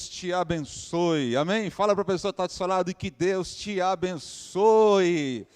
te abençoe. Amém? Fala para a pessoa que está do seu lado e que Deus te abençoe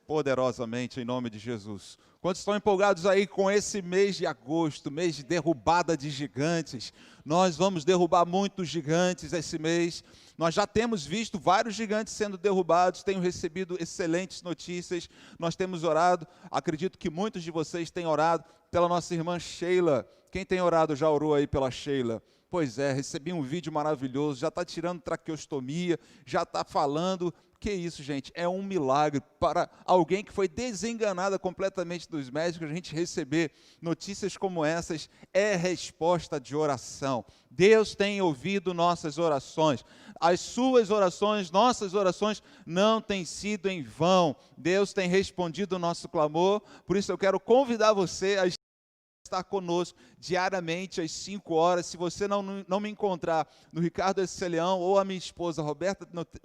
poderosamente em nome de Jesus. Quantos estão empolgados aí com esse mês de agosto, mês de derrubada de gigantes? Nós vamos derrubar muitos gigantes esse mês. Nós já temos visto vários gigantes sendo derrubados, tenho recebido excelentes notícias, nós temos orado, acredito que muitos de vocês têm orado pela nossa irmã Sheila. Quem tem orado já orou aí pela Sheila? Pois é, recebi um vídeo maravilhoso, já está tirando traqueostomia, já está falando. Que isso, gente, é um milagre para alguém que foi desenganada completamente dos médicos. A gente receber notícias como essas é resposta de oração. Deus tem ouvido nossas orações. As suas orações, nossas orações não têm sido em vão. Deus tem respondido o nosso clamor. Por isso eu quero convidar você a estar conosco diariamente às 5 horas. Se você não me encontrar no Ricardo S. Leão ou a minha esposa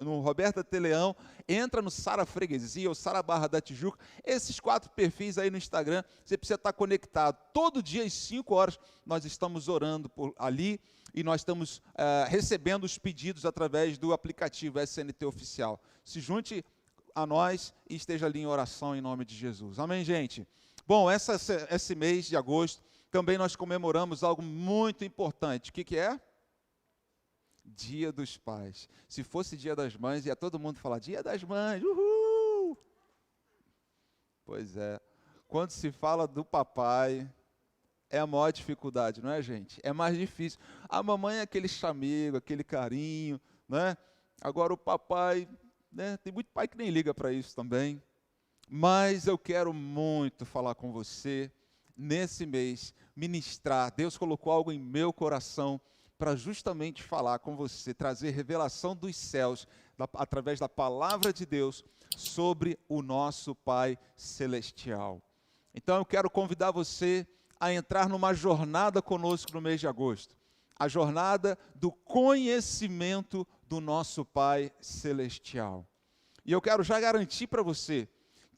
no Roberta T. Leão, entra no Sara Freguesia ou Sara Barra da Tijuca. Esses 4 perfis aí no Instagram, você precisa estar conectado. Todo dia às 5 horas nós estamos orando por ali e nós estamos recebendo os pedidos através do aplicativo SNT Oficial. Se junte a nós e esteja ali em oração em nome de Jesus. Amém, gente? Bom, esse mês de agosto, também nós comemoramos algo muito importante. O que é? Dia dos Pais. Se fosse Dia das Mães, ia todo mundo falar, Dia das Mães, uhul! Pois é, quando se fala do papai, é a maior dificuldade, não é, gente? É mais difícil. A mamãe é aquele chamego, aquele carinho, né? Agora o papai, né? Tem muito pai que nem liga para isso também. Mas eu quero muito falar com você nesse mês, ministrar. Deus colocou algo em meu coração para justamente falar com você, trazer revelação dos céus, através da palavra de Deus, sobre o nosso Pai Celestial. Então eu quero convidar você a entrar numa jornada conosco no mês de agosto. A jornada do conhecimento do nosso Pai Celestial. E eu quero já garantir para você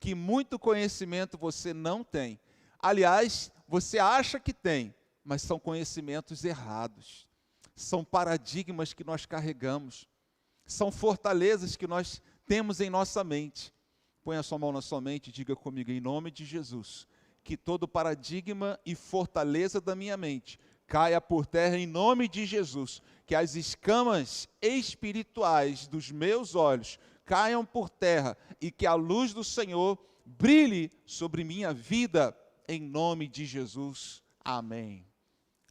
que muito conhecimento você não tem. Aliás, você acha que tem, mas são conhecimentos errados. São paradigmas que nós carregamos. São fortalezas que nós temos em nossa mente. Põe a sua mão na sua mente e diga comigo, em nome de Jesus, que todo paradigma e fortaleza da minha mente caia por terra em nome de Jesus. Que as escamas espirituais dos meus olhos caiam por terra e que a luz do Senhor brilhe sobre minha vida, em nome de Jesus. Amém.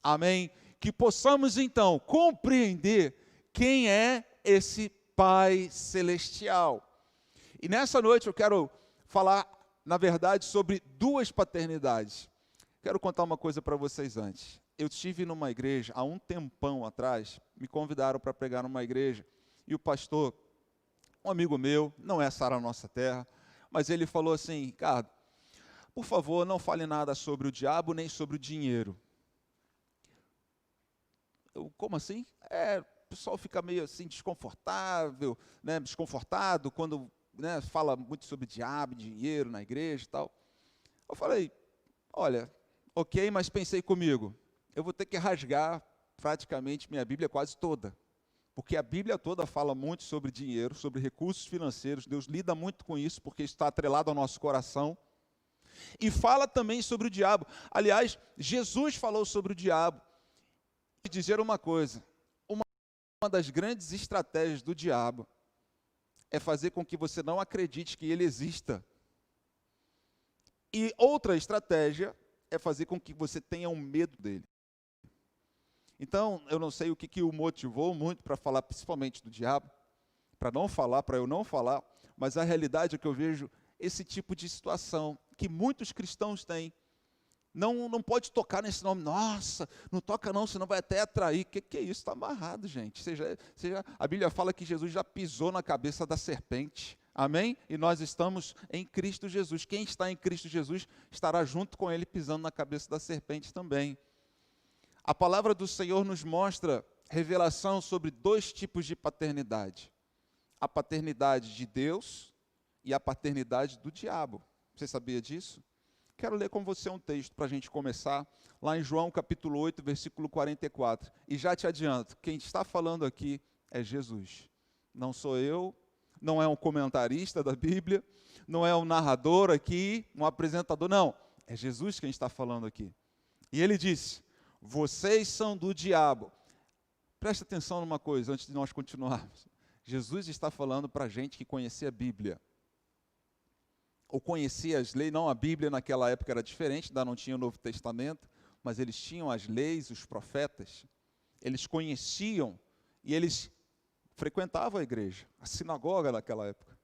Amém. Que possamos então compreender quem é esse Pai Celestial. E nessa noite eu quero falar, na verdade, sobre 2 paternidades. Quero contar uma coisa para vocês antes. Eu estive numa igreja, há um tempão atrás, me convidaram para pregar numa igreja, e o pastor, um amigo meu, não é Sara Nossa Terra, mas ele falou assim, Ricardo, por favor, não fale nada sobre o diabo nem sobre o dinheiro. Como assim? O pessoal fica meio assim desconfortável, né, desconfortado quando, né, fala muito sobre diabo, dinheiro na igreja e tal. Eu falei, olha, ok, mas pensei comigo, eu vou ter que rasgar praticamente minha Bíblia quase toda. Porque a Bíblia toda fala muito sobre dinheiro, sobre recursos financeiros. Deus lida muito com isso, porque isso está atrelado ao nosso coração. E fala também sobre o diabo. Aliás, Jesus falou sobre o diabo. Vou dizer uma coisa. Uma das grandes estratégias do diabo é fazer com que você não acredite que ele exista. E outra estratégia é fazer com que você tenha um medo dele. Então, eu não sei o que o motivou muito para falar principalmente do diabo, para eu não falar, mas a realidade é que eu vejo esse tipo de situação que muitos cristãos têm. Não pode tocar nesse nome, nossa, não toca não, senão vai até atrair. Que é isso? Está amarrado, gente. A Bíblia fala que Jesus já pisou na cabeça da serpente. Amém? E nós estamos em Cristo Jesus. Quem está em Cristo Jesus estará junto com ele pisando na cabeça da serpente também. A palavra do Senhor nos mostra revelação sobre 2 tipos de paternidade. A paternidade de Deus e a paternidade do diabo. Você sabia disso? quero ler com você um texto para a gente começar, lá em João capítulo 8, versículo 44. E já te adianto, quem está falando aqui é Jesus. Não sou eu, não é um comentarista da Bíblia, não é um narrador aqui, um apresentador, não. É Jesus quem está falando aqui. E ele disse, vocês são do diabo. Presta atenção numa coisa, antes de nós continuarmos. Jesus está falando para a gente que conhecia a Bíblia. Ou conhecia as leis, não, a Bíblia naquela época era diferente, ainda não tinha o Novo Testamento, mas eles tinham as leis, os profetas, eles conheciam e eles frequentavam a igreja, a sinagoga naquela época.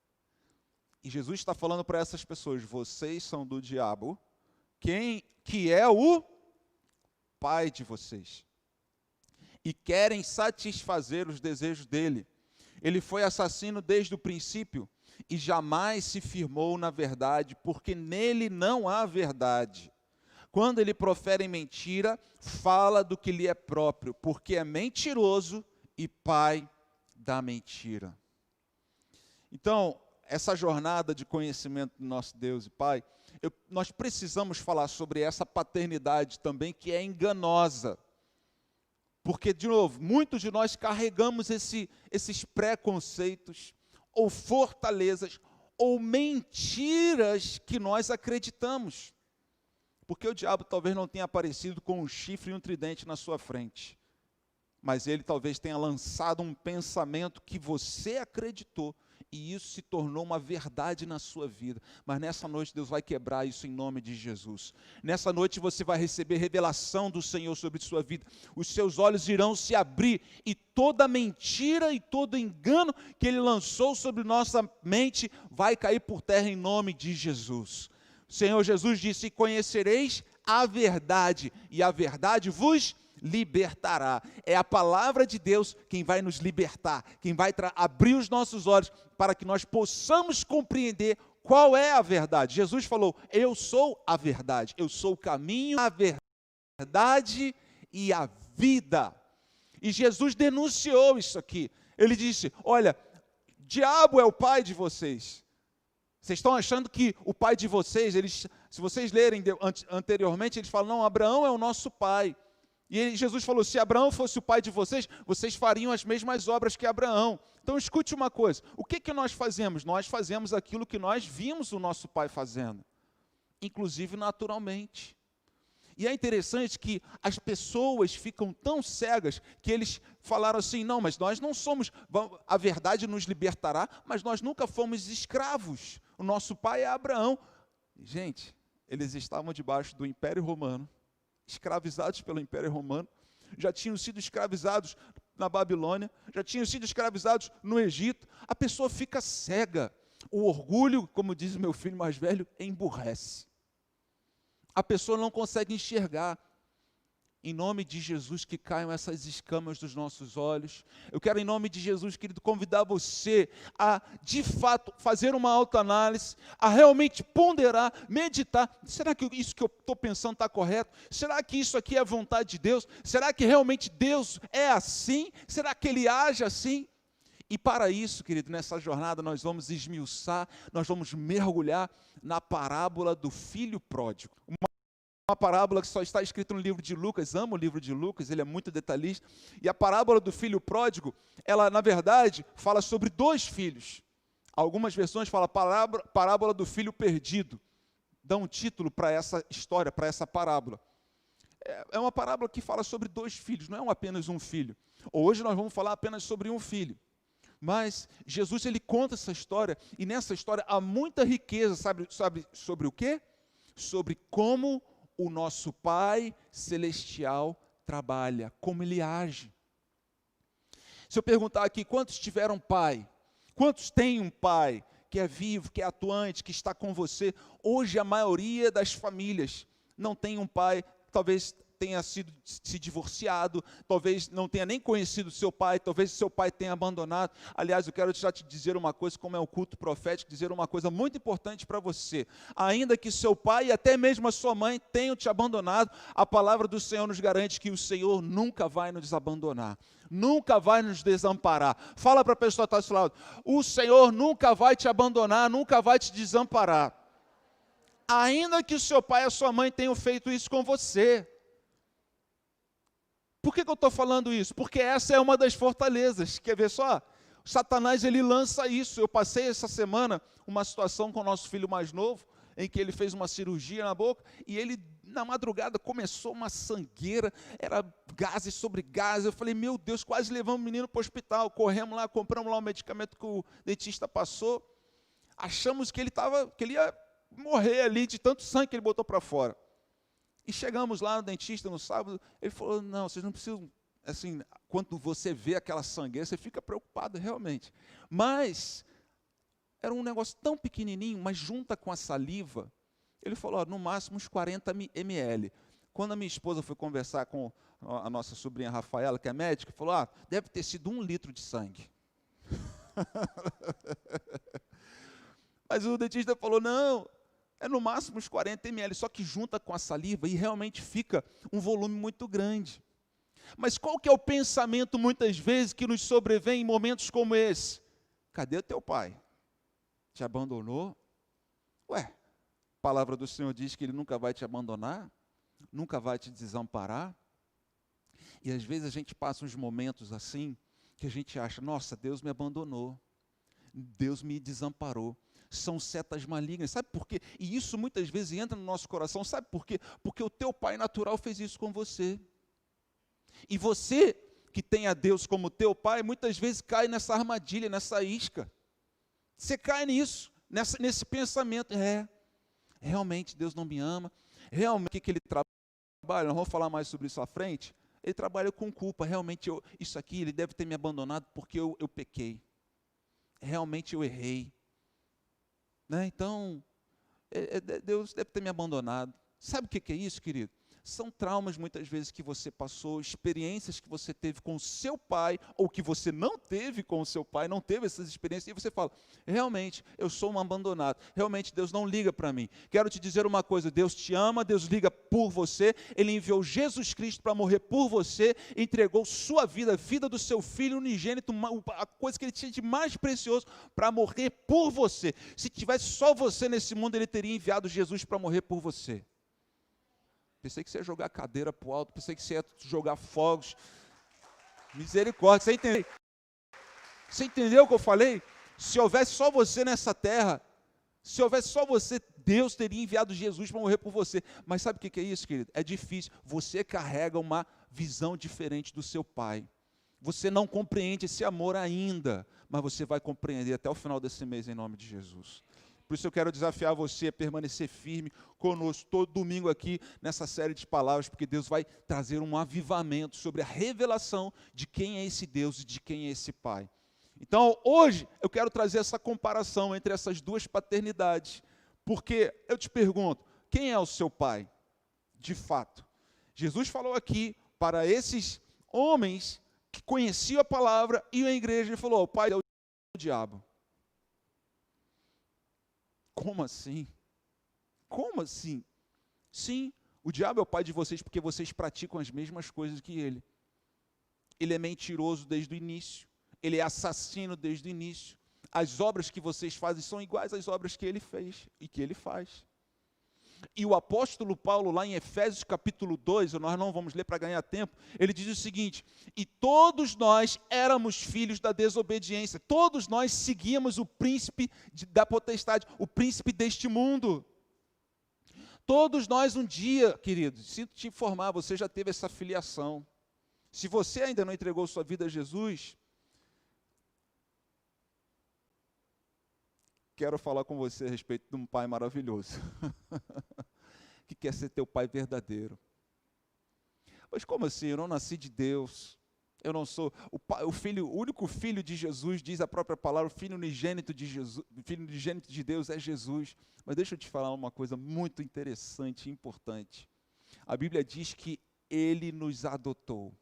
E Jesus está falando para essas pessoas, vocês são do diabo, que é o pai de vocês, e querem satisfazer os desejos dele. Ele foi assassino desde o princípio, e jamais se firmou na verdade, porque nele não há verdade. Quando ele profere mentira, fala do que lhe é próprio, porque é mentiroso e pai da mentira. Então, essa jornada de conhecimento do nosso Deus e Pai, nós precisamos falar sobre essa paternidade também, que é enganosa. Porque, de novo, muitos de nós carregamos esses preconceitos, ou fortalezas, ou mentiras que nós acreditamos. Porque o diabo talvez não tenha aparecido com um chifre e um tridente na sua frente, mas ele talvez tenha lançado um pensamento que você acreditou, e isso se tornou uma verdade na sua vida. Mas nessa noite Deus vai quebrar isso em nome de Jesus. Nessa noite você vai receber revelação do Senhor sobre sua vida. Os seus olhos irão se abrir e toda mentira e todo engano que Ele lançou sobre nossa mente vai cair por terra em nome de Jesus. O Senhor Jesus disse, conhecereis a verdade e a verdade vos libertará. É a palavra de Deus quem vai nos libertar, quem vai abrir os nossos olhos para que nós possamos compreender qual é a verdade. Jesus falou, eu sou a verdade, eu sou o caminho, a verdade e a vida. E Jesus denunciou isso aqui. Ele disse, olha, diabo é o pai de vocês. Vocês estão achando que o pai de vocês, se vocês lerem anteriormente, eles falam, não, Abraão é o nosso pai. E Jesus falou, se Abraão fosse o pai de vocês, vocês fariam as mesmas obras que Abraão. Então escute uma coisa, o que nós fazemos? Nós fazemos aquilo que nós vimos o nosso pai fazendo, inclusive naturalmente. E é interessante que as pessoas ficam tão cegas que eles falaram assim, não, mas nós não somos, a verdade nos libertará, mas nós nunca fomos escravos. O nosso pai é Abraão. Gente, eles estavam debaixo do Império Romano, escravizados pelo Império Romano, já tinham sido escravizados na Babilônia, já tinham sido escravizados no Egito. A pessoa fica cega. O orgulho, como diz o meu filho mais velho, emburrece. A pessoa não consegue enxergar. Em nome de Jesus, que caiam essas escamas dos nossos olhos. Eu quero, em nome de Jesus, querido, convidar você a, de fato, fazer uma autoanálise, a realmente ponderar, meditar. Será que isso que eu estou pensando está correto? Será que isso aqui é a vontade de Deus? Será que realmente Deus é assim? Será que Ele age assim? E para isso, querido, nessa jornada nós vamos esmiuçar, nós vamos mergulhar na parábola do filho pródigo. Uma parábola que só está escrita no livro de Lucas, amo o livro de Lucas, ele é muito detalhista, e a parábola do filho pródigo, ela na verdade fala sobre dois filhos. Algumas versões falam parábola do filho perdido, dão um título para essa história, para essa parábola. É uma parábola que fala sobre dois filhos, não é apenas um filho. Hoje nós vamos falar apenas sobre um filho. Mas Jesus ele conta essa história, e nessa história há muita riqueza, sabe sobre o quê? Sobre como o nosso Pai Celestial trabalha, como Ele age. Se eu perguntar aqui, quantos tiveram pai? Quantos têm um pai que é vivo, que é atuante, que está com você? Hoje a maioria das famílias não tem um pai, talvez tenha se divorciado, talvez não tenha nem conhecido seu pai, talvez seu pai tenha abandonado. Aliás, eu quero já te dizer uma coisa, como é o culto profético, dizer uma coisa muito importante para você. Ainda que seu pai e até mesmo a sua mãe tenham te abandonado, a palavra do Senhor nos garante que o Senhor nunca vai nos abandonar, nunca vai nos desamparar. Fala para a pessoa que está ao seu lado, o Senhor nunca vai te abandonar, nunca vai te desamparar. ainda que o seu pai e a sua mãe tenham feito isso com você. Por que eu estou falando isso? Porque essa é uma das fortalezas. Quer ver só? Satanás, ele lança isso. Eu passei essa semana uma situação com o nosso filho mais novo, em que ele fez uma cirurgia na boca, e ele, na madrugada, começou uma sangueira, era gases sobre gases. Eu falei, meu Deus, quase levamos o menino para o hospital. Corremos lá, compramos lá o medicamento que o dentista passou. Achamos que ele ia morrer ali de tanto sangue que ele botou para fora. E chegamos lá no dentista no sábado, ele falou, não, vocês não precisam, assim, quando você vê aquela sangueira, você fica preocupado realmente. Mas, era um negócio tão pequenininho, mas junta com a saliva, ele falou, no máximo uns 40 ml. Quando a minha esposa foi conversar com a nossa sobrinha Rafaela, que é médica, falou, deve ter sido 1 litro de sangue. Mas o dentista falou, não, é no máximo uns 40 ml, só que junta com a saliva e realmente fica um volume muito grande. Mas qual que é o pensamento, muitas vezes, que nos sobrevém em momentos como esse? Cadê o teu pai? Te abandonou? Ué, a palavra do Senhor diz que Ele nunca vai te abandonar, nunca vai te desamparar. E às vezes a gente passa uns momentos assim, que a gente acha, nossa, Deus me abandonou, Deus me desamparou. São setas malignas, sabe por quê? E isso muitas vezes entra no nosso coração, sabe por quê? Porque o teu pai natural fez isso com você. E você, que tem a Deus como teu pai, muitas vezes cai nessa armadilha, nessa isca. Você cai nisso, nesse pensamento, realmente Deus não me ama, realmente o que ele trabalha, nós vamos falar mais sobre isso à frente, ele trabalha com culpa, realmente isso aqui, ele deve ter me abandonado porque eu pequei, realmente eu errei. Né? Então, Deus deve ter me abandonado. Sabe o que é isso, querido? São traumas, muitas vezes, que você passou, experiências que você teve com o seu pai, ou que você não teve com o seu pai, não teve essas experiências, e você fala, realmente, eu sou um abandonado, realmente Deus não liga para mim. Quero te dizer uma coisa, Deus te ama, Deus liga por você, Ele enviou Jesus Cristo para morrer por você, entregou sua vida, a vida do seu filho unigênito, a coisa que Ele tinha de mais precioso, para morrer por você. Se tivesse só você nesse mundo, Ele teria enviado Jesus para morrer por você. Pensei que você ia jogar a cadeira para o alto, pensei que você ia jogar fogos. Misericórdia, você entendeu? Você entendeu o que eu falei? Se houvesse só você nessa terra, se houvesse só você, Deus teria enviado Jesus para morrer por você. Mas sabe o que é isso, querido? É difícil. Você carrega uma visão diferente do seu pai. Você não compreende esse amor ainda, mas você vai compreender até o final desse mês, em nome de Jesus. Por isso eu quero desafiar você a permanecer firme conosco todo domingo aqui nessa série de palavras, porque Deus vai trazer um avivamento sobre a revelação de quem é esse Deus e de quem é esse Pai. Então, hoje, eu quero trazer essa comparação entre essas duas paternidades, porque eu te pergunto, quem é o seu pai? De fato, Jesus falou aqui para esses homens que conheciam a palavra e a igreja, ele falou, o pai é o diabo. Como assim? Como assim? Sim, o diabo é o pai de vocês porque vocês praticam as mesmas coisas que ele. Ele é mentiroso desde o início. Ele é assassino desde o início. As obras que vocês fazem são iguais às obras que ele fez e que ele faz. E o apóstolo Paulo, lá em Efésios capítulo 2, nós não vamos ler para ganhar tempo, ele diz o seguinte, e todos nós éramos filhos da desobediência, todos nós seguíamos o príncipe da potestade, o príncipe deste mundo. Todos nós um dia, queridos, sinto te informar, você já teve essa filiação. Se você ainda não entregou sua vida a Jesus, quero falar com você a respeito de um pai maravilhoso, que quer ser teu pai verdadeiro. Mas como assim? Eu não nasci de Deus, eu não sou, o único filho de Jesus, diz a própria palavra, o filho unigênito de Jesus, o filho unigênito de Deus é Jesus. Mas deixa eu te falar uma coisa muito interessante e importante. A Bíblia diz que Ele nos adotou.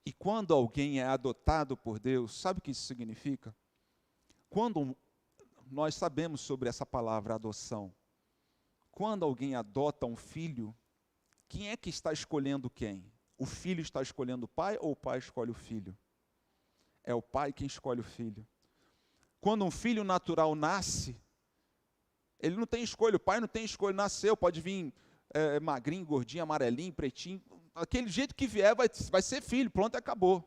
E quando alguém é adotado por Deus, sabe o que isso significa? Quando nós sabemos sobre essa palavra adoção, quando alguém adota um filho, quem é que está escolhendo quem? O filho está escolhendo o pai ou o pai escolhe o filho? É o pai quem escolhe o filho. Quando um filho natural nasce, Ele não tem escolha, o pai não tem escolha, nasceu, pode vir magrinho, gordinho, amarelinho, pretinho, aquele jeito que vier vai ser filho, pronto, acabou.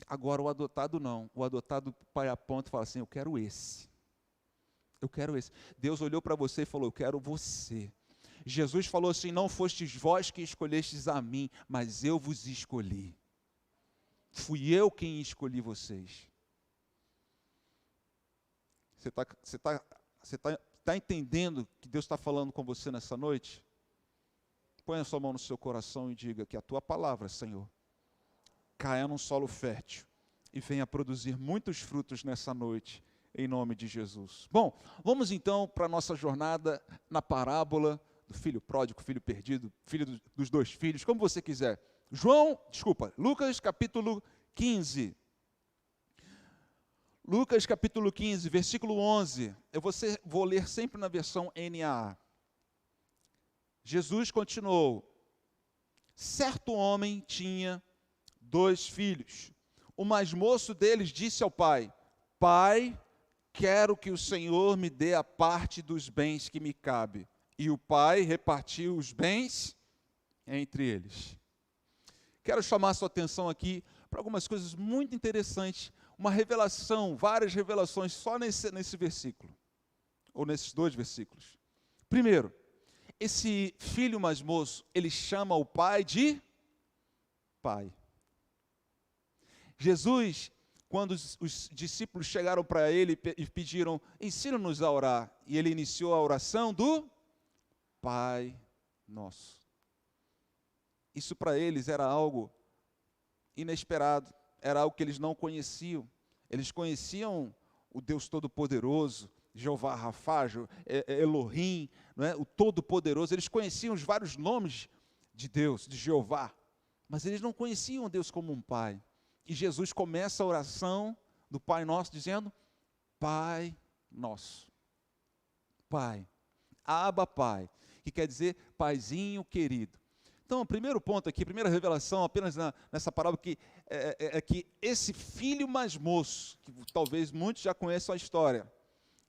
Agora o adotado não, o adotado o pai aponta e fala assim, eu quero esse. Deus olhou para você e falou, eu quero você. Jesus falou assim, não fostes vós que escolhestes a mim, mas eu vos escolhi. Fui eu quem escolhi vocês. Você está entendendo que Deus está falando com você nessa noite? Põe a sua mão no seu coração e diga que a tua palavra, Senhor, caia num solo fértil e venha produzir muitos frutos nessa noite, em nome de Jesus. Bom, vamos então para a nossa jornada na parábola do filho pródigo, filho perdido, filho dos dois filhos, como você quiser. Lucas capítulo 15. Lucas capítulo 15, versículo 11. Vou ler sempre na versão NAA. Jesus continuou. Certo homem tinha 2 filhos. O mais moço deles disse ao pai, Pai, quero que o Senhor me dê a parte dos bens que me cabe. E o pai repartiu os bens entre eles. Quero chamar a sua atenção aqui para algumas coisas muito interessantes, uma revelação, várias revelações só nesse versículo, ou nesses 2 versículos. Primeiro, esse filho mais moço, ele chama o pai de pai. Jesus, quando os discípulos chegaram para ele e pediram, ensina-nos a orar, e ele iniciou a oração do Pai Nosso. Isso para eles era algo inesperado, era algo que eles não conheciam. Eles conheciam o Deus Todo-Poderoso, Jeová Rafá, Elohim, não é? O Todo-Poderoso. Eles conheciam os vários nomes de Deus, de Jeová, mas eles não conheciam Deus como um pai. E Jesus começa a oração do Pai Nosso dizendo, Pai Nosso. Pai. Abba Pai, que quer dizer paizinho querido. Então, o primeiro ponto aqui, a primeira revelação apenas nessa parábola é que esse filho mais moço, que talvez muitos já conheçam a história,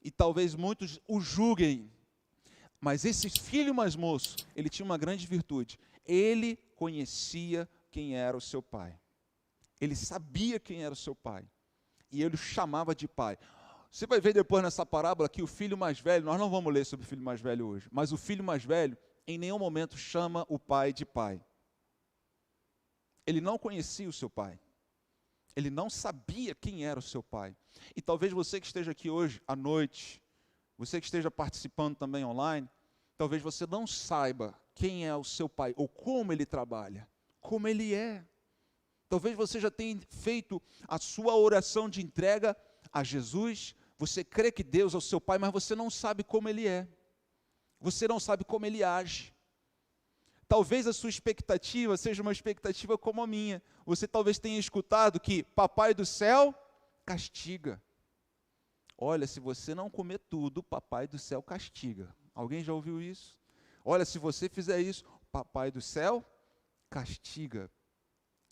e talvez muitos o julguem, mas esse filho mais moço, ele tinha uma grande virtude. Ele conhecia quem era o seu pai. Ele sabia quem era o seu pai. E ele o chamava de pai. Você vai ver depois nessa parábola que o filho mais velho, nós não vamos ler sobre o filho mais velho hoje, mas o filho mais velho, em nenhum momento chama o pai de pai. Ele não conhecia o seu pai. Ele não sabia quem era o seu pai. E talvez você que esteja aqui hoje, à noite, você que esteja participando também online, talvez você não saiba quem é o seu pai, ou como ele trabalha, como ele é. Talvez você já tenha feito a sua oração de entrega a Jesus, você crê que Deus é o seu pai, mas você não sabe como ele é. Você não sabe como ele age. Talvez a sua expectativa seja uma expectativa como a minha. Você talvez tenha escutado que Papai do céu castiga. Olha, se você não comer tudo, Papai do céu castiga. Alguém já ouviu isso? Olha, se você fizer isso, Papai do céu castiga.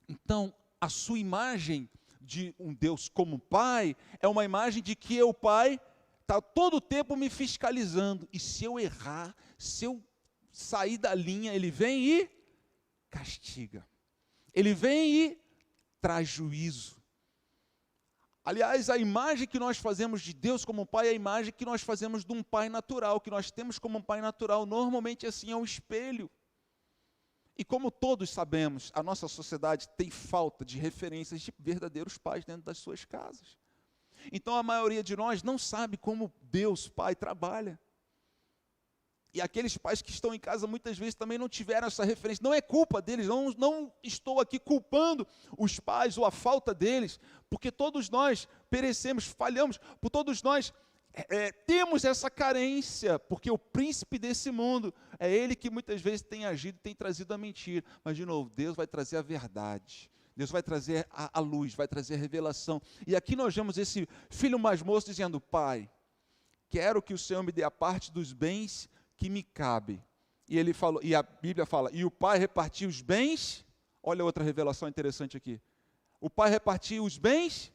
Então, a sua imagem de um Deus como pai é uma imagem de que o pai está todo o tempo me fiscalizando. E se eu errar, se eu sair da linha, ele vem e castiga. Ele vem e traz juízo. Aliás, a imagem que nós fazemos de Deus como pai é a imagem que nós fazemos de um pai natural, que nós temos como um pai natural. Normalmente assim é um espelho. E como todos sabemos, a nossa sociedade tem falta de referências de verdadeiros pais dentro das suas casas. Então a maioria de nós não sabe como Deus, Pai, trabalha. E aqueles pais que estão em casa muitas vezes também não tiveram essa referência. Não é culpa deles, não estou aqui culpando os pais ou a falta deles, porque todos nós perecemos, falhamos, por todos nós temos essa carência, porque o príncipe desse mundo é ele que muitas vezes tem agido, tem trazido a mentira. Mas de novo, Deus vai trazer a verdade. Deus vai trazer a luz, vai trazer a revelação. E aqui nós vemos esse filho mais moço dizendo, Pai, quero que o Senhor me dê a parte dos bens que me cabe. E ele falou, e a Bíblia fala, e o pai repartiu os bens. Olha outra revelação interessante aqui. O pai repartiu os bens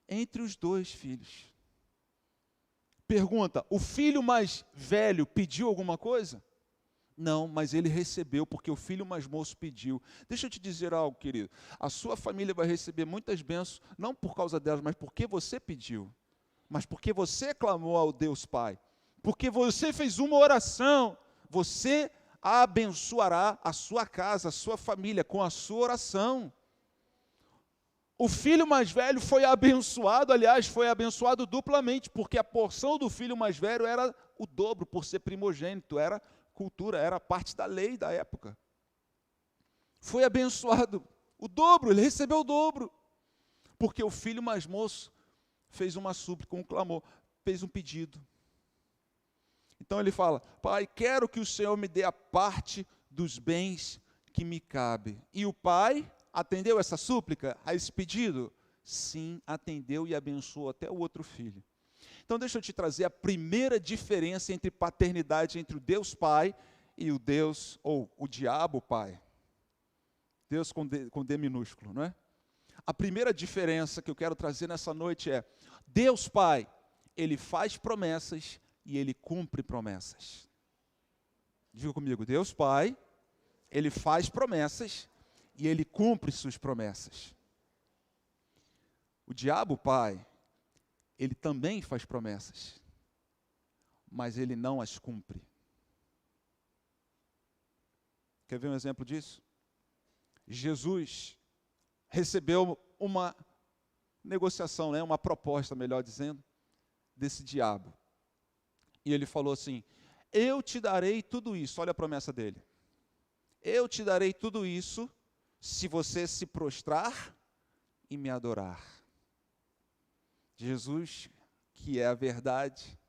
entre os 2 filhos. Pergunta: o filho mais velho pediu alguma coisa? Não, mas ele recebeu, porque o filho mais moço pediu. Deixa eu te dizer algo, querido. A sua família vai receber muitas bênçãos, não por causa delas, mas porque você pediu. Mas porque você clamou ao Deus Pai. Porque você fez uma oração. Você abençoará a sua casa, a sua família, com a sua oração. O filho mais velho foi abençoado, aliás, foi abençoado duplamente, porque a porção do filho mais velho era o dobro, por ser primogênito, era cultura, era parte da lei da época. Foi abençoado o dobro, ele recebeu o dobro, porque o filho mais moço fez uma súplica, um clamor, fez um pedido. Então ele fala: Pai, quero que o Senhor me dê a parte dos bens que me cabe. E o pai atendeu essa súplica, a esse pedido? Sim, atendeu e abençoou até o outro filho. Então deixa eu te trazer a primeira diferença entre paternidade, entre o Deus Pai e o Deus, ou o diabo Pai. Deus com D minúsculo, não é? A primeira diferença que eu quero trazer nessa noite é: Deus Pai, Ele faz promessas e Ele cumpre promessas. Diga comigo: Deus Pai, Ele faz promessas e Ele cumpre suas promessas. O diabo Pai, ele também faz promessas, mas ele não as cumpre. Quer ver um exemplo disso? Jesus recebeu uma negociação, uma proposta, melhor dizendo, desse diabo. E ele falou assim: eu te darei tudo isso, olha a promessa dele. Eu te darei tudo isso se você se prostrar e me adorar. Jesus, que é a verdade,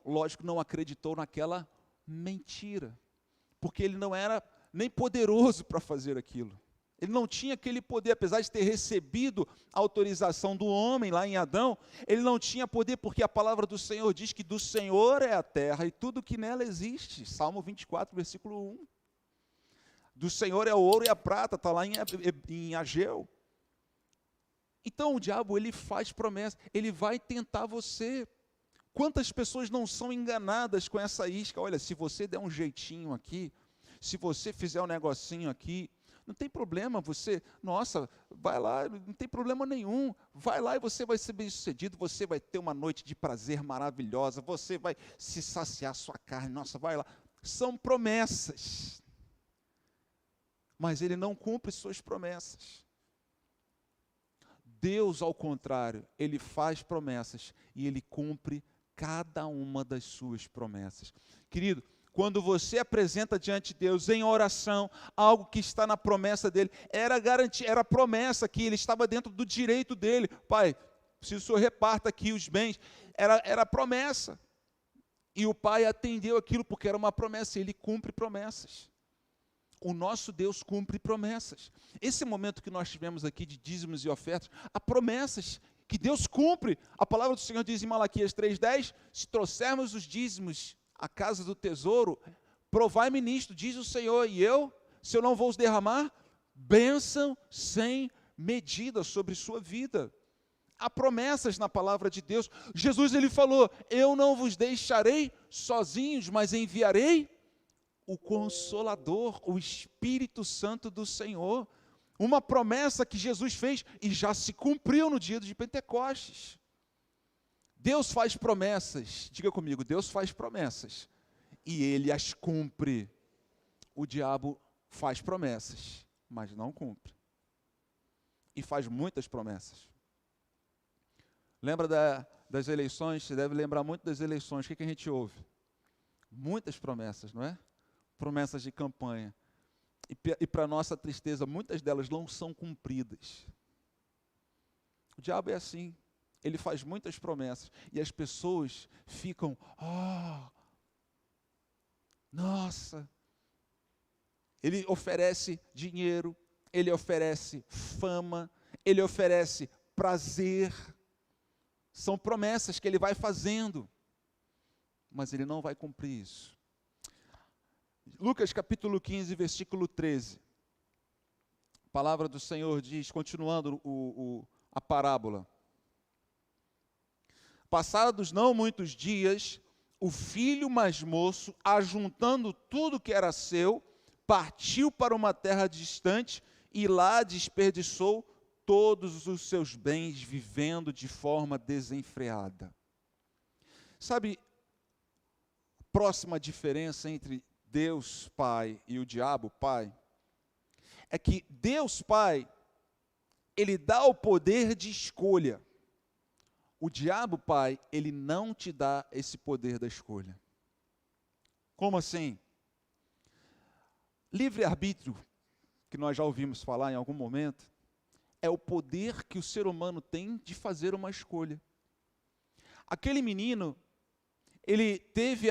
lógico, não acreditou naquela mentira, porque ele não era nem poderoso para fazer aquilo. Ele não tinha aquele poder, apesar de ter recebido a autorização do homem lá em Adão, ele não tinha poder, porque a palavra do Senhor diz que do Senhor é a terra e tudo que nela existe. Salmo 24, versículo 1. Do Senhor é o ouro e a prata, está lá em Ageu. Então o diabo, ele faz promessa, ele vai tentar você. Quantas pessoas não são enganadas com essa isca? Olha, se você der um jeitinho aqui, se você fizer um negocinho aqui, não tem problema, vai lá, não tem problema nenhum. Vai lá e você vai ser bem-sucedido, você vai ter uma noite de prazer maravilhosa, você vai se saciar sua carne, vai lá. São promessas. Mas ele não cumpre suas promessas. Deus, ao contrário, ele faz promessas e ele cumpre cada uma das suas promessas. Querido, quando você apresenta diante de Deus em oração algo que está na promessa dele, era garantia, era promessa que ele estava dentro do direito dele. Pai, se o Senhor reparta aqui os bens, era promessa. E o pai atendeu aquilo porque era uma promessa, ele cumpre promessas. O nosso Deus cumpre promessas. Esse momento que nós tivemos aqui de dízimos e ofertas, há promessas que Deus cumpre. A palavra do Senhor diz em Malaquias 3,10, se trouxermos os dízimos à casa do tesouro, provai-me nisto, diz o Senhor, e se eu não vou os derramar, bênção sem medida sobre sua vida. Há promessas na palavra de Deus. Jesus, ele falou: eu não vos deixarei sozinhos, mas enviarei o Consolador, o Espírito Santo do Senhor. Uma promessa que Jesus fez e já se cumpriu no dia de Pentecostes. Deus faz promessas, diga comigo, Deus faz promessas e Ele as cumpre. O diabo faz promessas, mas não cumpre. E faz muitas promessas. Lembra das eleições? Você deve lembrar muito das eleições. O que a gente ouve? Muitas promessas, não é? Promessas de campanha. E para nossa tristeza, muitas delas não são cumpridas. O diabo é assim. Ele faz muitas promessas. E as pessoas ficam, nossa. Ele oferece dinheiro, ele oferece fama, ele oferece prazer. São promessas que ele vai fazendo. Mas ele não vai cumprir isso. Lucas capítulo 15, versículo 13. A palavra do Senhor diz, continuando a parábola. Passados não muitos dias, o filho mais moço, ajuntando tudo que era seu, partiu para uma terra distante e lá desperdiçou todos os seus bens, vivendo de forma desenfreada. Sabe, a próxima diferença entre Deus Pai e o diabo Pai é que Deus Pai, ele dá o poder de escolha. O diabo Pai, ele não te dá esse poder da escolha. Como assim? Livre-arbítrio, que nós já ouvimos falar em algum momento, é o poder que o ser humano tem de fazer uma escolha. Aquele menino, ele teve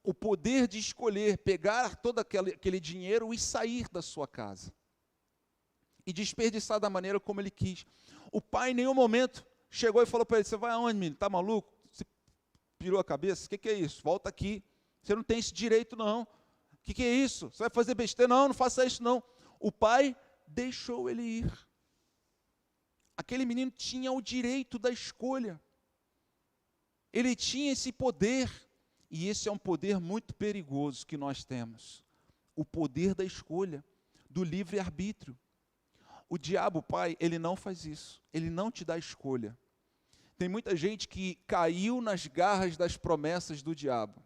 o poder de escolher, pegar todo aquele dinheiro e sair da sua casa. E desperdiçar da maneira como ele quis. O pai, em nenhum momento, chegou e falou para ele: você vai aonde, menino? Está maluco? Você pirou a cabeça? O que é isso? Volta aqui. Você não tem esse direito, não. O que é isso? Você vai fazer besteira? Não, não faça isso, não. O pai deixou ele ir. Aquele menino tinha o direito da escolha. Ele tinha esse poder. E esse é um poder muito perigoso que nós temos. O poder da escolha, do livre-arbítrio. O diabo, pai, ele não faz isso. Ele não te dá escolha. Tem muita gente que caiu nas garras das promessas do diabo.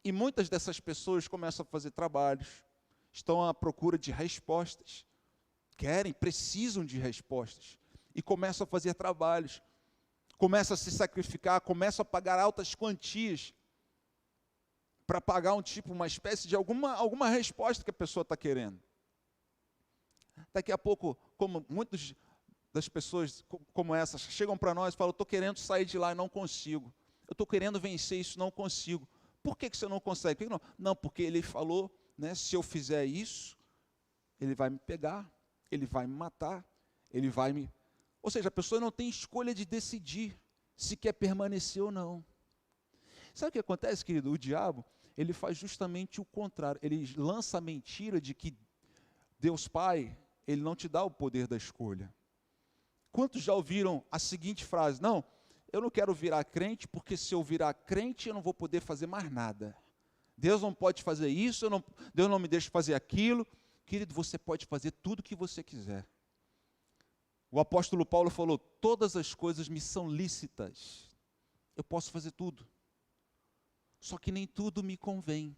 E muitas dessas pessoas começam a fazer trabalhos, estão à procura de respostas. Precisam de respostas. E começam a fazer trabalhos. Começam a se sacrificar, começam a pagar altas quantias para pagar uma espécie de alguma resposta que a pessoa está querendo. Daqui a pouco, como muitas das pessoas como essas chegam para nós e falam: estou querendo sair de lá e não consigo. Eu estou querendo vencer isso, não consigo. Por que você não consegue? Por que não? Não, porque ele falou, né, se eu fizer isso, ele vai me pegar, ele vai me matar, ele vai me... Ou seja, a pessoa não tem escolha de decidir se quer permanecer ou não. Sabe o que acontece, querido? O diabo, ele faz justamente o contrário. Ele lança a mentira de que Deus Pai, ele não te dá o poder da escolha. Quantos já ouviram a seguinte frase? Não, eu não quero virar crente, porque se eu virar crente, eu não vou poder fazer mais nada. Deus não pode fazer isso, Deus não me deixa fazer aquilo. Querido, você pode fazer tudo o que você quiser. O apóstolo Paulo falou: todas as coisas me são lícitas. Eu posso fazer tudo. Só que nem tudo me convém.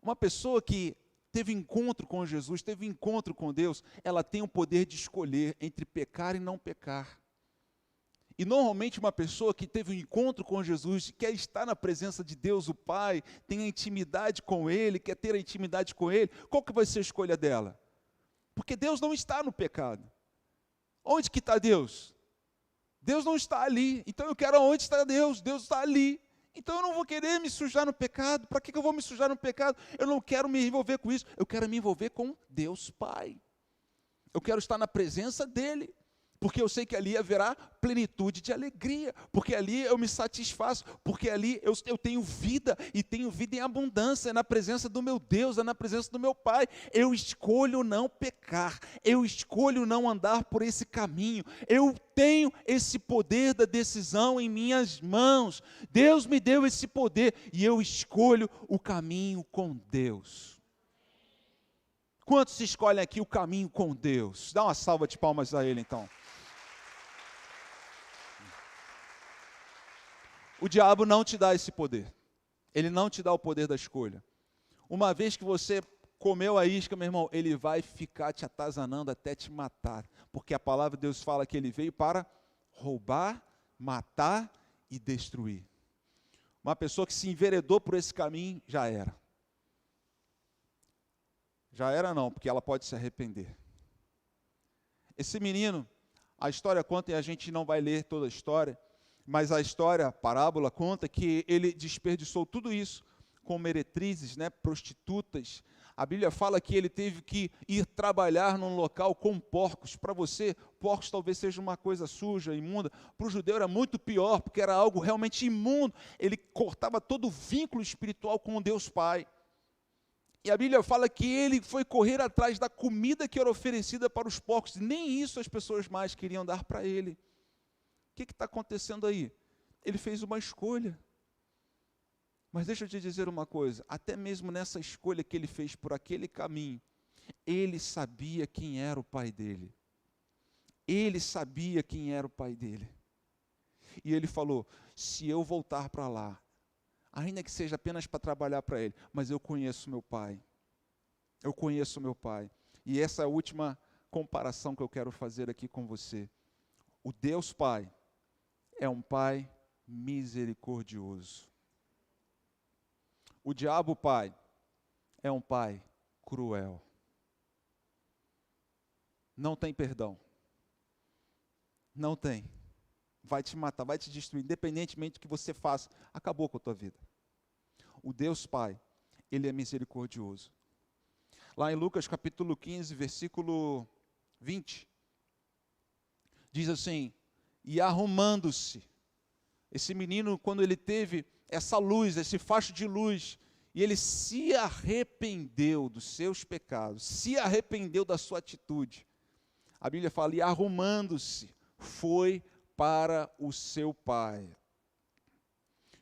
Uma pessoa que teve encontro com Jesus, teve encontro com Deus, ela tem o poder de escolher entre pecar e não pecar. E normalmente uma pessoa que teve um encontro com Jesus, quer estar na presença de Deus, o Pai, tem a intimidade com Ele, quer ter a intimidade com Ele, qual que vai ser a escolha dela? Porque Deus não está no pecado. Onde que está Deus? Deus não está ali. Então eu quero onde está Deus. Deus está ali. Então eu não vou querer me sujar no pecado. Para que eu vou me sujar no pecado? Eu não quero me envolver com isso. Eu quero me envolver com Deus Pai. Eu quero estar na presença dEle. Porque eu sei que ali haverá plenitude de alegria, porque ali eu me satisfaço, porque ali eu tenho vida, e tenho vida em abundância, é na presença do meu Deus, é na presença do meu Pai. Eu escolho não pecar, eu escolho não andar por esse caminho, eu tenho esse poder da decisão em minhas mãos. Deus me deu esse poder, e eu escolho o caminho com Deus. Quantos escolhem aqui o caminho com Deus? Dá uma salva de palmas a Ele então. O diabo não te dá esse poder. Ele não te dá o poder da escolha. Uma vez que você comeu a isca, meu irmão, ele vai ficar te atazanando até te matar. Porque a palavra de Deus fala que ele veio para roubar, matar e destruir. Uma pessoa que se enveredou por esse caminho, já era. Já era não, porque ela pode se arrepender. Esse menino, a história conta, e a gente não vai ler toda a história, mas a história, a parábola, conta que ele desperdiçou tudo isso com meretrizes, né, prostitutas. A Bíblia fala que ele teve que ir trabalhar num local com porcos. Para você, porcos talvez seja uma coisa suja, imunda. Para o judeu era muito pior, porque era algo realmente imundo. Ele cortava todo o vínculo espiritual com Deus Pai. E a Bíblia fala que ele foi correr atrás da comida que era oferecida para os porcos. Nem isso as pessoas mais queriam dar para ele. que está acontecendo aí? Ele fez uma escolha. Mas deixa eu te dizer uma coisa, até mesmo nessa escolha que ele fez por aquele caminho, ele sabia quem era o pai dele. Ele sabia quem era o pai dele. E ele falou, se eu voltar para lá, ainda que seja apenas para trabalhar para ele, mas eu conheço meu pai. Eu conheço meu pai. E essa é a última comparação que eu quero fazer aqui com você. O Deus Pai é um pai misericordioso. O diabo pai é um pai cruel. Não tem perdão. Não tem. Vai te matar, vai te destruir, independentemente do que você faça, acabou com a tua vida. O Deus Pai, Ele é misericordioso. Lá em Lucas capítulo 15, versículo 20, diz assim, e arrumando-se, esse menino, quando ele teve essa luz, esse facho de luz, e ele se arrependeu dos seus pecados, se arrependeu da sua atitude, a Bíblia fala, e arrumando-se, foi para o seu pai.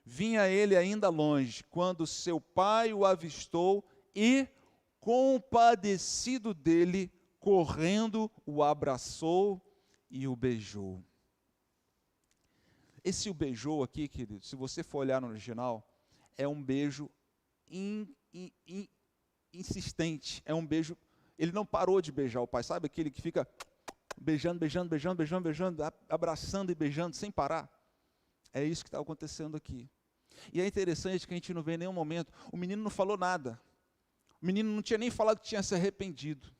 Vinha ele ainda longe, quando seu pai o avistou e, compadecido dele, correndo, o abraçou e o beijou. Esse o beijou aqui, querido, se você for olhar no original, é um beijo insistente, é um beijo, ele não parou de beijar o pai, sabe aquele que fica beijando, beijando, beijando, beijando, beijando, abraçando e beijando sem parar? É isso que está acontecendo aqui. E é interessante que a gente não vê em nenhum momento, o menino não falou nada, o menino não tinha nem falado que tinha se arrependido,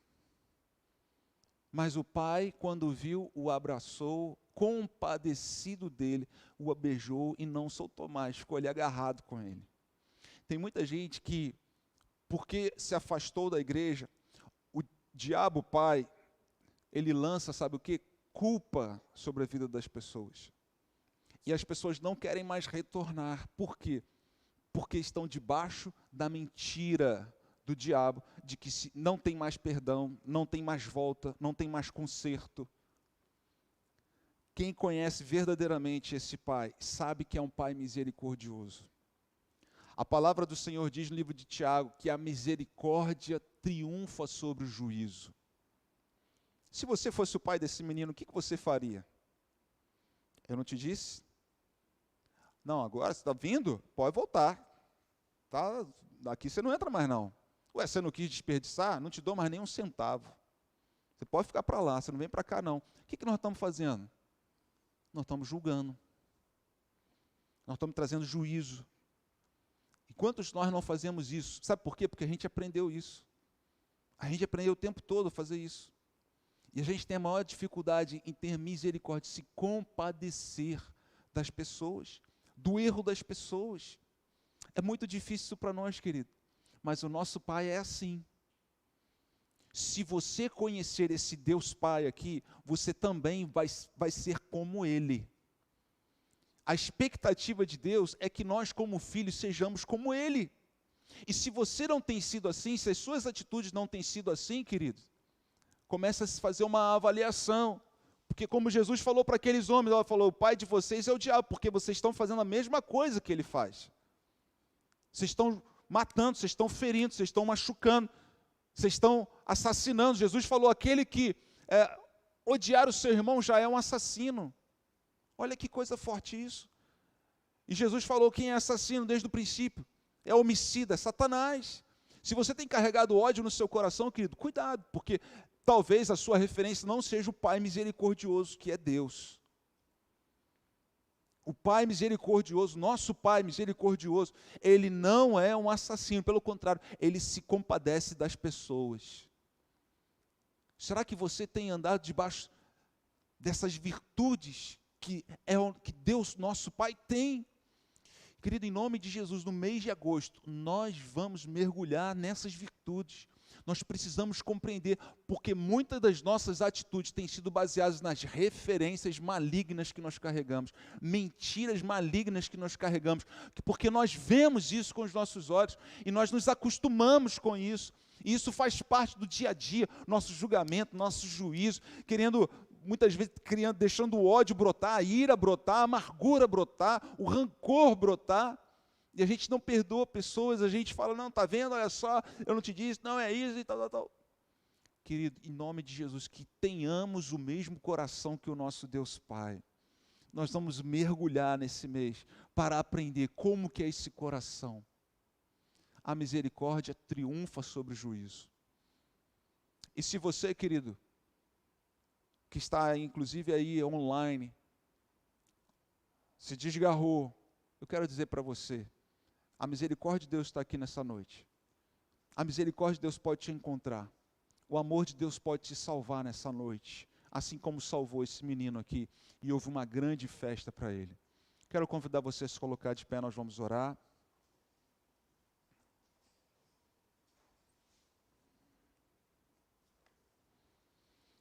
mas o pai, quando viu, o abraçou, compadecido dele, o beijou e não soltou mais, ficou ali agarrado com ele. Tem muita gente que, porque se afastou da igreja, o diabo pai, ele lança, sabe o quê? Culpa sobre a vida das pessoas. E as pessoas não querem mais retornar. Por quê? Porque estão debaixo da mentira do diabo, de que não tem mais perdão, não tem mais volta, não tem mais conserto. Quem conhece verdadeiramente esse pai, sabe que é um pai misericordioso. A palavra do Senhor diz no livro de Tiago que a misericórdia triunfa sobre o juízo. Se você fosse o pai desse menino, o que você faria? Eu não te disse? Não, agora você está vindo? Pode voltar. Tá? Aqui você não entra mais não. Ué, você não quis desperdiçar? Não te dou mais nem um centavo. Você pode ficar para lá, você não vem para cá não. O que nós estamos fazendo? Nós estamos julgando. Nós estamos trazendo juízo. E quantos nós não fazemos isso? Sabe por quê? Porque a gente aprendeu isso. A gente aprendeu o tempo todo a fazer isso. E a gente tem a maior dificuldade em ter misericórdia, se compadecer das pessoas, do erro das pessoas. É muito difícil isso para nós, querido. Mas o nosso Pai é assim. Se você conhecer esse Deus Pai aqui, você também vai ser como Ele. A expectativa de Deus é que nós, como filhos, sejamos como Ele. E se você não tem sido assim, se as suas atitudes não têm sido assim, querido, começa a se fazer uma avaliação. Porque como Jesus falou para aqueles homens, ele falou, o pai de vocês é o diabo, porque vocês estão fazendo a mesma coisa que ele faz. Vocês estão matando, vocês estão ferindo, vocês estão machucando, vocês estão assassinando. Jesus falou, aquele que odiar o seu irmão já é um assassino. Olha que coisa forte isso. E Jesus falou, quem é assassino desde o princípio? É homicida, é Satanás. Se você tem carregado ódio no seu coração, querido, cuidado, porque talvez a sua referência não seja o Pai misericordioso, que é Deus. O Pai misericordioso, nosso Pai misericordioso, Ele não é um assassino, pelo contrário, Ele se compadece das pessoas. Será que você tem andado debaixo dessas virtudes que Deus, nosso Pai, tem? Querido, em nome de Jesus, no mês de agosto, nós vamos mergulhar nessas virtudes. Nós precisamos compreender, porque muitas das nossas atitudes têm sido baseadas nas referências malignas que nós carregamos, mentiras malignas que nós carregamos, porque nós vemos isso com os nossos olhos e nós nos acostumamos com isso. E isso faz parte do dia a dia, nosso julgamento, nosso juízo, muitas vezes deixando o ódio brotar, a ira brotar, a amargura brotar, o rancor brotar. E a gente não perdoa pessoas, a gente fala, não, está vendo, olha só, eu não te disse, não é isso e tal. Querido, em nome de Jesus, que tenhamos o mesmo coração que o nosso Deus Pai. Nós vamos mergulhar nesse mês para aprender como que é esse coração. A misericórdia triunfa sobre o juízo. E se você, querido, que está inclusive aí online, se desgarrou, eu quero dizer para você, a misericórdia de Deus está aqui nessa noite. A misericórdia de Deus pode te encontrar. O amor de Deus pode te salvar nessa noite, assim como salvou esse menino aqui, e houve uma grande festa para ele. Quero convidar você a se colocar de pé, nós vamos orar.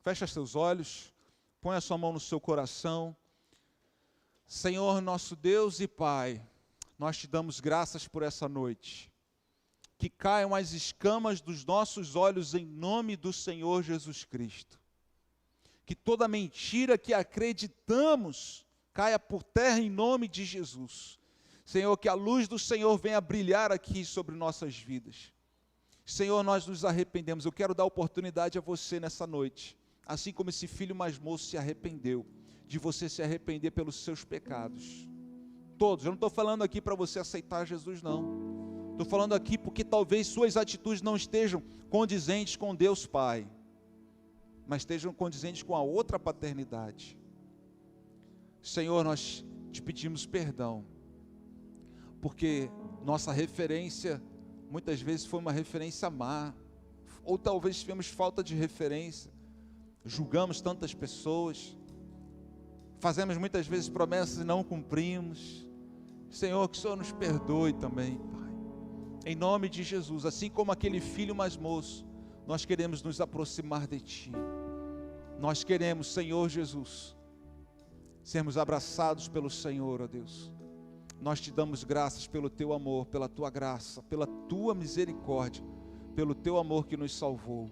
Fecha seus olhos, põe a sua mão no seu coração. Senhor, nosso Deus e Pai, nós te damos graças por essa noite. Que caiam as escamas dos nossos olhos em nome do Senhor Jesus Cristo. Que toda mentira que acreditamos caia por terra em nome de Jesus. Senhor, que a luz do Senhor venha brilhar aqui sobre nossas vidas. Senhor, nós nos arrependemos. Eu quero dar oportunidade a você nessa noite, assim como esse filho mais moço se arrependeu, de você se arrepender pelos seus pecados. Todos, eu não estou falando aqui para você aceitar Jesus, não. Estou falando aqui porque talvez suas atitudes não estejam condizentes com Deus Pai, mas estejam condizentes com a outra paternidade. Senhor, nós te pedimos perdão, porque nossa referência muitas vezes foi uma referência má, ou talvez tivemos falta de referência, julgamos tantas pessoas, fazemos muitas vezes promessas e não cumprimos. Senhor, que o Senhor nos perdoe também, Pai. Em nome de Jesus, assim como aquele filho mais moço, nós queremos nos aproximar de Ti. Nós queremos, Senhor Jesus, sermos abraçados pelo Senhor, ó Deus. Nós te damos graças pelo Teu amor, pela Tua graça, pela Tua misericórdia, pelo Teu amor que nos salvou.